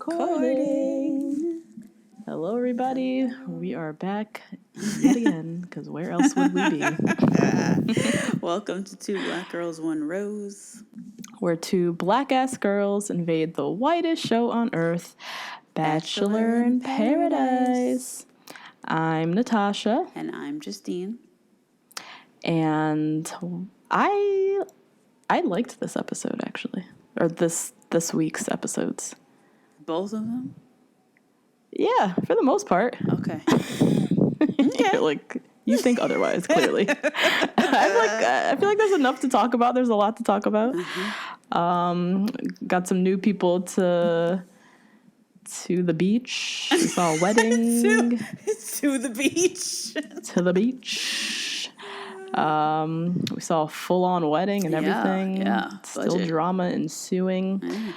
Recording. Hello, everybody. We are back yet again, because where else would we be? Welcome to Two Black Girls, One Rose. Where two black-ass girls invade the whitest show on earth, Bachelor in Paradise. I'm Natasha. And I'm Justine. And I liked this episode, actually. Or this week's episodes. Both of them? Yeah, for the most part. Okay. Like, you think otherwise, clearly. I feel like there's enough to talk about. There's a lot to talk about. Got some new people to the beach. We saw a wedding. to the beach. To the beach. We saw a full-on wedding and everything. Yeah. Still Budget. drama ensuing.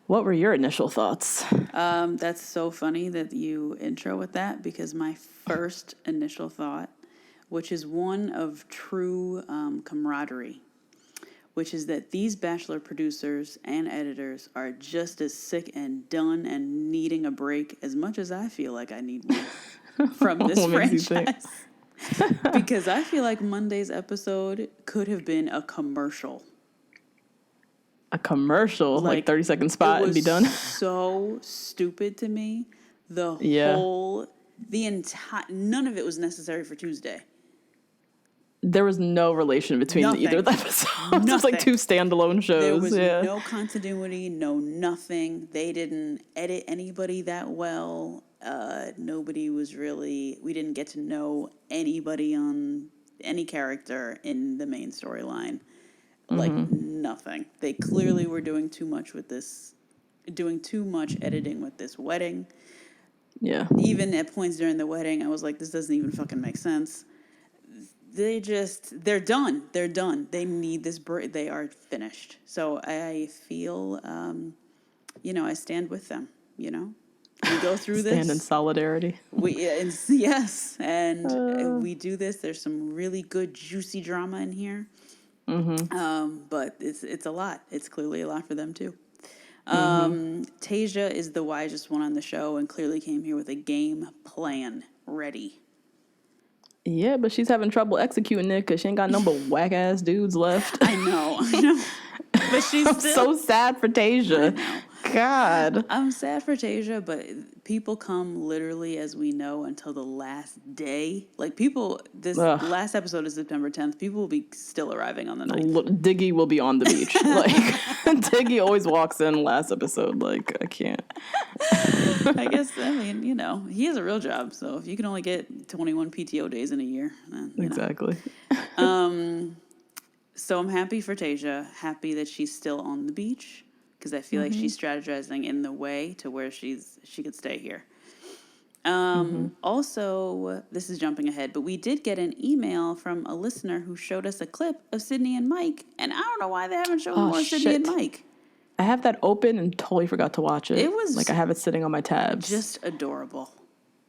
What were your initial thoughts? That's so funny that you intro with that, because my first initial thought, which is one of true camaraderie, which is that these Bachelor producers and editors are just as sick and done and needing a break as much as I feel like I need one from this franchise. Because I feel like Monday's episode could have been a commercial. A commercial, like 30-second spot and be done. So stupid to me. The entire, none of it was necessary for Tuesday. There was no relation between either of the episodes. It was like two standalone shows. There was no continuity, no nothing. They didn't edit anybody that well. Nobody was really, we didn't get to know anybody on any character in the main storyline. Like nothing. They clearly were doing too much editing with this wedding. Yeah. Even at points during the wedding, I was like, this doesn't even fucking make sense. They're done. They're done. They need this break. They are finished. So I feel, I stand with them, We go through this. Stand in solidarity. Yes. And we do this. There's some really good, juicy drama in here. But it's a lot. It's clearly a lot for them too. Tayshia is the wisest one on the show and clearly came here with a game plan ready. Yeah, but she's having trouble executing it because she ain't got no but whack ass dudes left. I know. But I'm so sad for Tayshia. God. I'm sad for Tayshia, but people come literally, as we know, until the last day. Like last episode is September 10th. People will be still arriving on the 9th. Diggy will be on the beach. Like, Diggy always walks in last episode. Like, I can't. I guess, he has a real job. So if you can only get 21 PTO days in a year, then, Exactly. So I'm happy for Tayshia. Happy that she's still on the beach. Because I feel like she's strategizing in the way to where she could stay here. Also, this is jumping ahead, but we did get an email from a listener who showed us a clip of Sydney and Mike, and I don't know why they haven't shown more Sydney and Mike. I have that open and totally forgot to watch it. It was like I have it sitting on my tabs. Just adorable.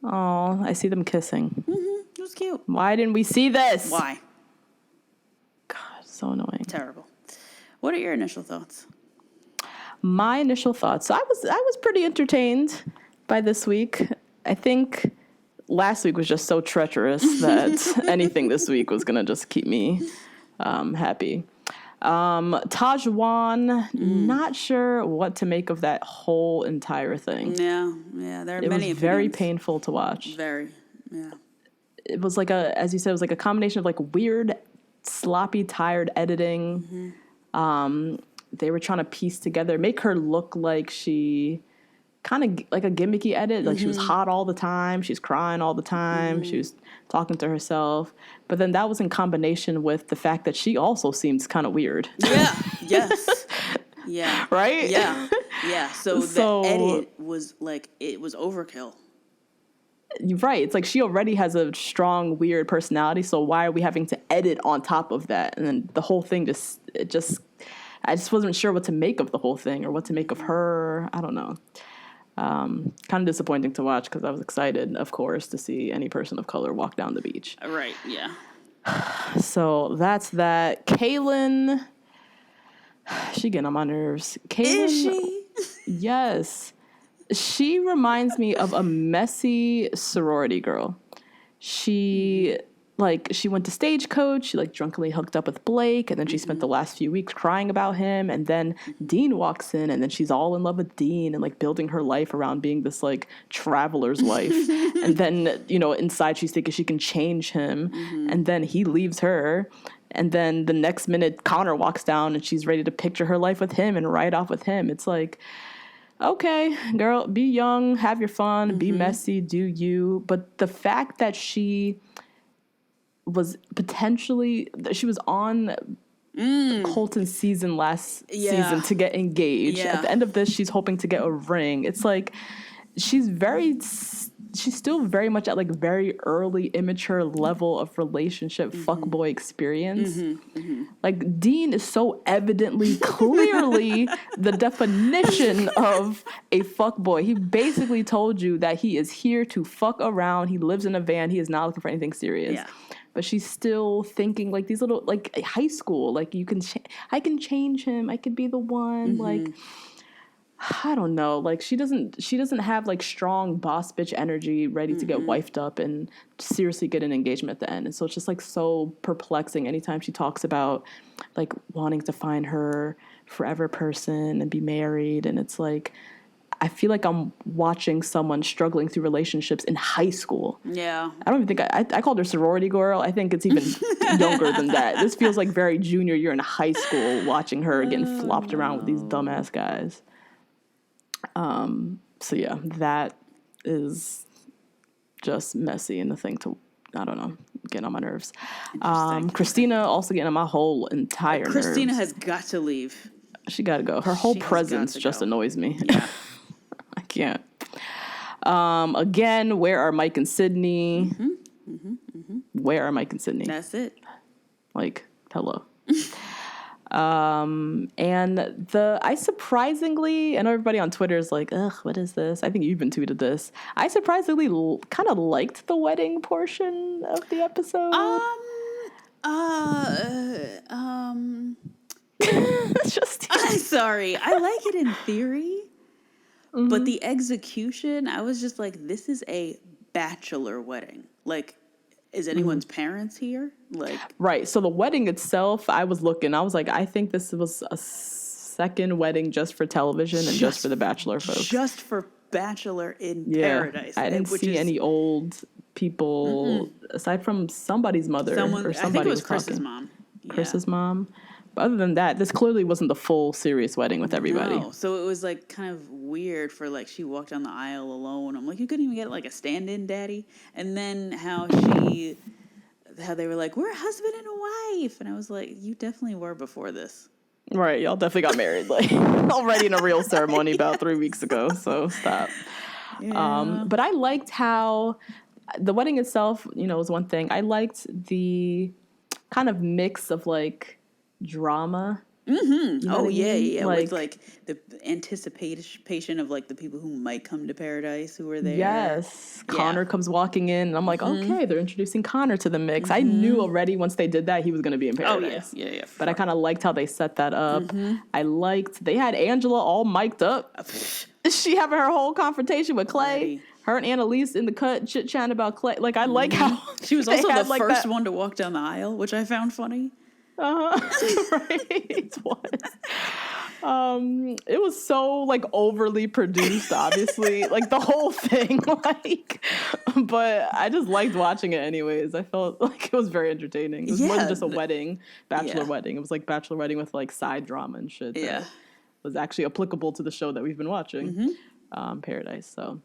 Oh, I see them kissing. It was cute. Why didn't we see this? Why? God, so annoying. Terrible. What are your initial thoughts? My initial thoughts. So I was pretty entertained by this week. I think last week was just so treacherous that anything this week was gonna just keep me happy. Tahzjuan, not sure what to make of that whole entire thing. Yeah. There are many opinions. It was very painful to watch. Very, yeah. It was like as you said, it was like a combination of like weird, sloppy, tired editing. They were trying to piece together, make her look like she kind of like a gimmicky edit. Like she was hot all the time. She's crying all the time. She was talking to herself. But then that was in combination with the fact that she also seems kind of weird. Yeah. Yes. Yeah. Right? Yeah. Yeah. So the edit was like, it was overkill. Right. It's like she already has a strong, weird personality. So why are we having to edit on top of that? And then the whole thing I just wasn't sure what to make of the whole thing or what to make of her. I don't know. Kind of disappointing to watch because I was excited, of course, to see any person of color walk down the beach. Right, yeah. So that's that. Caelynn, she getting on my nerves. Caelynn, is she? Yes. She reminds me of a messy sorority girl. She went to Stagecoach. She drunkenly hooked up with Blake, and then she spent the last few weeks crying about him. And then Dean walks in, and then she's all in love with Dean and building her life around being this traveler's wife. And then inside she's thinking she can change him, and then he leaves her. And then the next minute Connor walks down, and she's ready to picture her life with him and ride off with him. It's okay, girl, be young, have your fun, be messy, do you. But the fact that she was on Colton's season last season to get engaged. Yeah. At the end of this, she's hoping to get a ring. It's she's still very much at very early immature level of relationship fuckboy experience. Dean is so evidently clearly the definition of a fuckboy. He basically told you that he is here to fuck around. He lives in a van. He is not looking for anything serious. Yeah. But she's still thinking these little high school, you can I can change him. I could be the one. I don't know. She doesn't have strong boss bitch energy ready to get wifed up and seriously get an engagement at the end. And so it's just so perplexing anytime she talks about wanting to find her forever person and be married. And it's I feel I'm watching someone struggling through relationships in high school. Yeah. I don't even think I called her sorority girl. I think it's even younger than that. This feels very junior year in high school watching her getting flopped around with these dumbass guys. So yeah, that is just messy and the thing to, I don't know, get on my nerves. Kristina also getting on my whole entire Kristina nerves. has got to leave. She got to go. Her whole presence just annoys me. Yeah. I can't. Again, where are Mike and Sydney? Where are Mike and Sydney? That's it. Hello. And I surprisingly, I know everybody on Twitter is ugh, what is this? I think you even tweeted this. I surprisingly kind of liked the wedding portion of the episode. I'm sorry. I like it in theory, but the execution, I was just this is a bachelor wedding. Is anyone's parents here? Right. So the wedding itself, I was I think this was a second wedding just for television and just for the bachelor folks. Just for Bachelor in Paradise. I didn't see any old people aside from somebody's mother or somebody. I think it was Chris's mom. Yeah. Chris's mom. But other than that, this clearly wasn't the full serious wedding with everybody. No. So it was kind of weird for she walked down the aisle alone. I'm you couldn't even get a stand-in daddy. And then how they were we're a husband and a wife. And I was you definitely were before this. Right. Y'all definitely got married already in a real ceremony about 3 weeks ago. So stop. Yeah. But I liked how the wedding itself, was one thing. I liked the kind of mix of drama. Yeah. With the anticipation of the people who might come to Paradise who were there. Yes. Connor comes walking in and I'm okay, they're introducing Connor to the mix. I knew already once they did that he was going to be in Paradise. Oh yeah. But I kind of liked how they set that up. I liked, they had Angela all mic'd up. She having her whole confrontation with Clay. Ready. Her and Annalise in the cut chit-chatting about Clay. I like how she was also the first one to walk down the aisle, which I found funny. Right. It was. It was so overly produced, obviously, the whole thing. But I just liked watching it anyways. I felt it was very entertaining. It was more than just a wedding, bachelor wedding. It was bachelor wedding with side drama and shit. That was actually applicable to the show that we've been watching, Paradise. So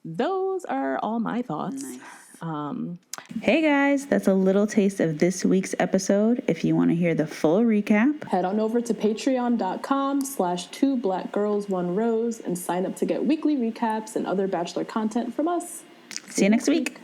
those are all my thoughts. Nice. Hey guys, that's a little taste of this week's episode. If you want to hear the full recap, head on over to patreon.com/2blackgirls1rose and sign up to get weekly recaps and other Bachelor content from us. See you next week.